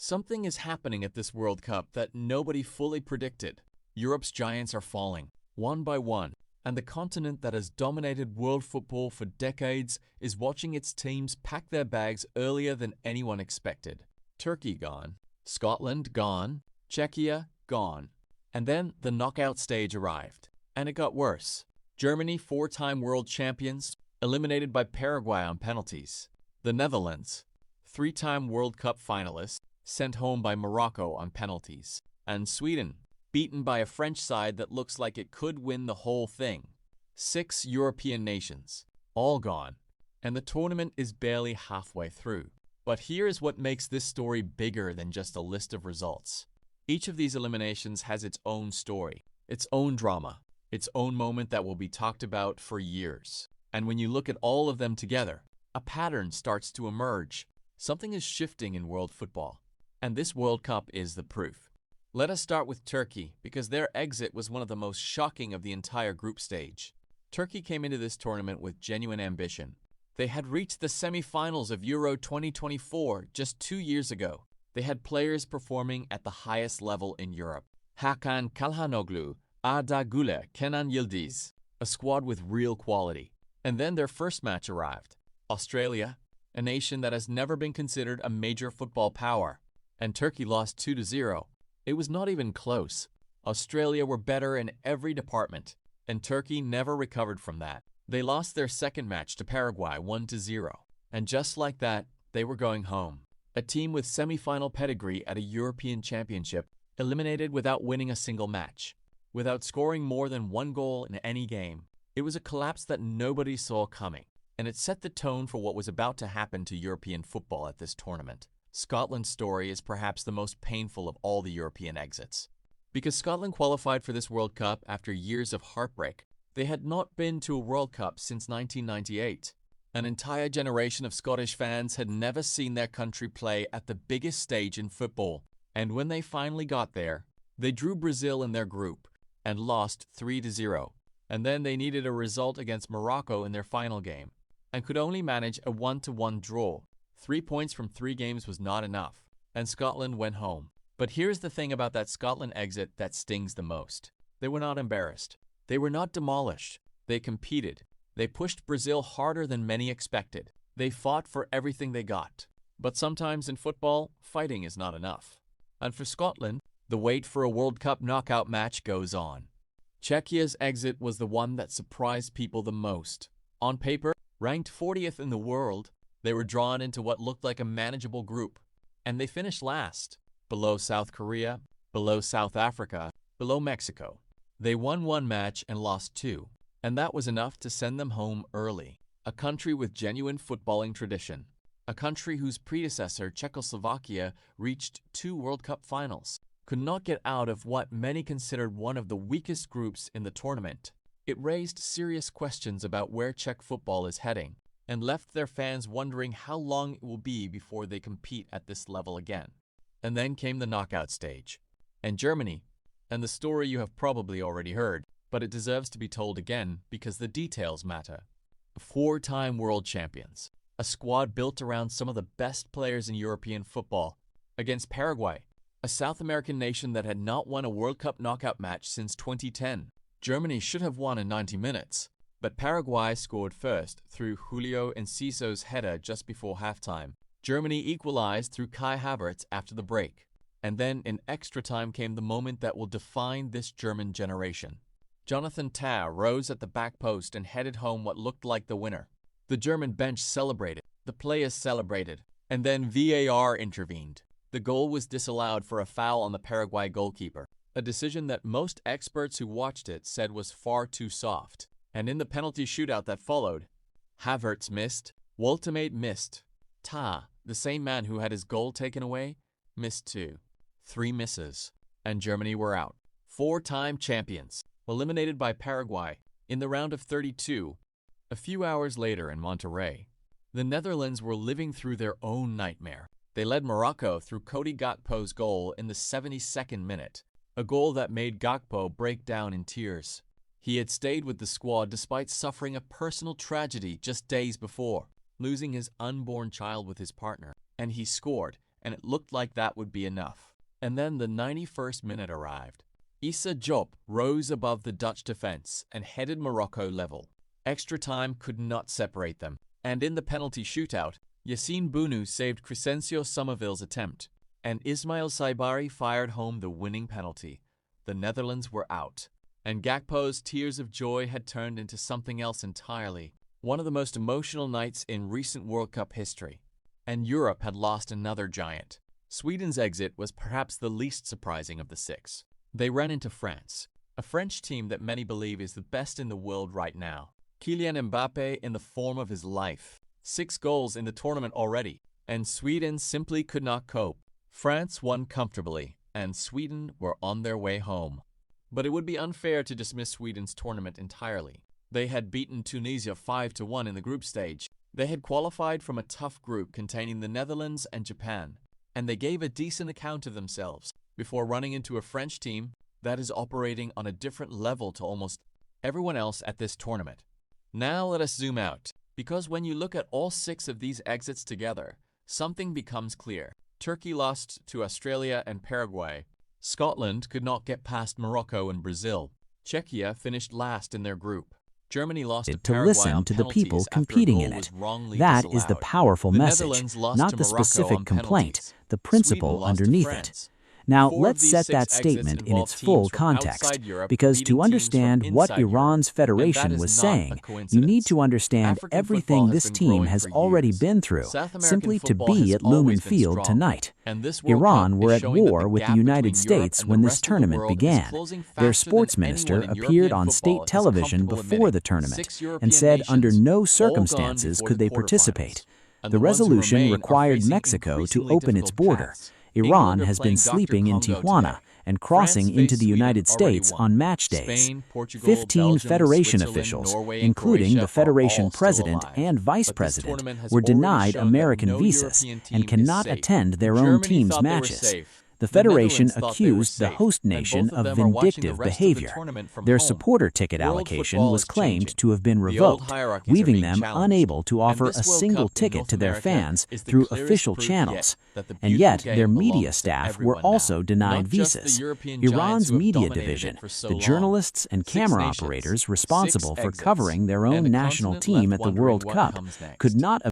Something is happening at this World Cup that nobody fully predicted. Europe's giants are falling, one by one, and the continent that has dominated world football for decades is watching its teams pack their bags earlier than anyone expected. Turkey gone, Scotland gone, Czechia gone. And then the knockout stage arrived, and it got worse. Germany, four-time world champions, eliminated by Paraguay on penalties. The Netherlands, three-time World Cup finalists, sent home by Morocco on penalties. And Sweden, beaten by a French side that looks like it could win the whole thing. 6 European nations, all gone, and the tournament is barely halfway through. But here's what makes this story bigger than just a list of results. Each of these eliminations has its own story, its own drama, its own moment that will be talked about for years. And when you look at all of them together, a pattern starts to emerge. Something is shifting in world football, and this World Cup is the proof. Let us start with Turkey, because their exit was one of the most shocking of the entire group stage. Turkey came into this tournament with genuine ambition. They had reached the semi-finals of Euro 2024 just 2 years ago. They had players performing at the highest level in Europe. Hakan Çalhanoğlu, Arda Güler, Kenan Yildiz, a squad with real quality. And then their first match arrived. Australia, a nation that has never been considered a major football power. And Turkey lost 2-0. It was not even close. Australia were better in every department, and Turkey never recovered from that. They lost their second match to Paraguay 1-0. And just like that, they were going home. A team with semi-final pedigree at a European Championship, eliminated without winning a single match, without scoring more than 1 goal in any game. It was a collapse that nobody saw coming, and it set the tone for what was about to happen to European football at this tournament. Scotland's story is perhaps the most painful of all the European exits. Because Scotland qualified for this World Cup after years of heartbreak, they had not been to a World Cup since 1998. An entire generation of Scottish fans had never seen their country play at the biggest stage in football. And when they finally got there, they drew Brazil in their group and lost 3-0. And then they needed a result against Morocco in their final game and could only manage a 1-1 draw. 3 points from 3 games was not enough, and Scotland went home. But here's the thing about that Scotland exit that stings the most. They were not embarrassed. They were not demolished. They competed. They pushed Brazil harder than many expected. They fought for everything they got. But sometimes in football, fighting is not enough. And for Scotland, the wait for a World Cup knockout match goes on. Czechia's exit was the one that surprised people the most. On paper, ranked 40th in the world, they were drawn into what looked like a manageable group. And they finished last, below South Korea, below South Africa, below Mexico. They won 1 match and lost 2. And that was enough to send them home early. A country with genuine footballing tradition. A country whose predecessor, Czechoslovakia, reached 2 World Cup finals, could not get out of what many considered one of the weakest groups in the tournament. It raised serious questions about where Czech football is heading, and left their fans wondering how long it will be before they compete at this level again. And then came the knockout stage. And Germany, and the story you have probably already heard, but it deserves to be told again because the details matter. 4-time world champions, a squad built around some of the best players in European football, against Paraguay, a South American nation that had not won a World Cup knockout match since 2010. Germany should have won in 90 minutes, but Paraguay scored first through Julio Enciso's header just before halftime. Germany equalized through Kai Havertz after the break. And then in extra time came the moment that will define this German generation. Jonathan Tah rose at the back post and headed home what looked like the winner. The German bench celebrated, the players celebrated, and then VAR intervened. The goal was disallowed for a foul on the Paraguay goalkeeper, a decision that most experts who watched it said was far too soft. And in the penalty shootout that followed, Havertz missed, Woltemade missed. Tah, the same man who had his goal taken away, missed too. 3 misses, and Germany were out. 4-time champions, eliminated by Paraguay in the round of 32. A few hours later in Monterrey, the Netherlands were living through their own nightmare. They led Morocco through Cody Gakpo's goal in the 72nd minute, a goal that made Gakpo break down in tears. He had stayed with the squad despite suffering a personal tragedy just days before, losing his unborn child with his partner, and he scored and it looked like that would be enough. And then the 91st minute arrived. Issa Diop rose above the Dutch defense and headed Morocco level. Extra time could not separate them, and in the penalty shootout, Yassine Bounou saved Crescencio Somerville's attempt, and Ismail Saibari fired home the winning penalty. The Netherlands were out, and Gakpo's tears of joy had turned into something else entirely. One of the most emotional nights in recent World Cup history. And Europe had lost another giant. Sweden's exit was perhaps the least surprising of the six. They ran into France, a French team that many believe is the best in the world right now. Kylian Mbappe in the form of his life. 6 goals in the tournament already, and Sweden simply could not cope. France won comfortably, and Sweden were on their way home. But it would be unfair to dismiss Sweden's tournament entirely. They had beaten Tunisia 5-1 in the group stage. They had qualified from a tough group containing the Netherlands and Japan, and they gave a decent account of themselves before running into a French team that is operating on a different level to almost everyone else at this tournament. Now let us zoom out, because when you look at all 6 of these exits together, something becomes clear. Turkey lost to Australia and Paraguay. Scotland could not get past Morocco and Brazil. Czechia finished last in their group. Germany lost to Paraguay listen to the people competing in it. That is the powerful message, not the specific complaint, the principle underneath it. Now, let's set that statement in its full context, because to understand what Iran's federation was saying, you need to understand everything this team has already been through, simply to be at Lumen Field tonight. Iran were at war with the United States when this tournament began. Their sports minister appeared on state television before the tournament and said under no circumstances could they participate. The resolution required Mexico to open its border. Iran has been sleeping in Tijuana and crossing into the United States on match days. 15 federation officials, including the federation president and vice president, were denied American visas and cannot attend their own team's matches. The federation accused the host nation of vindictive behavior. Their supporter ticket allocation was claimed to have been revoked, leaving them unable to offer a single ticket to their fans through official channels. And yet, their media staff were also denied visas. Iran's media division, the journalists and camera operators responsible for covering their own national team at the World Cup, could not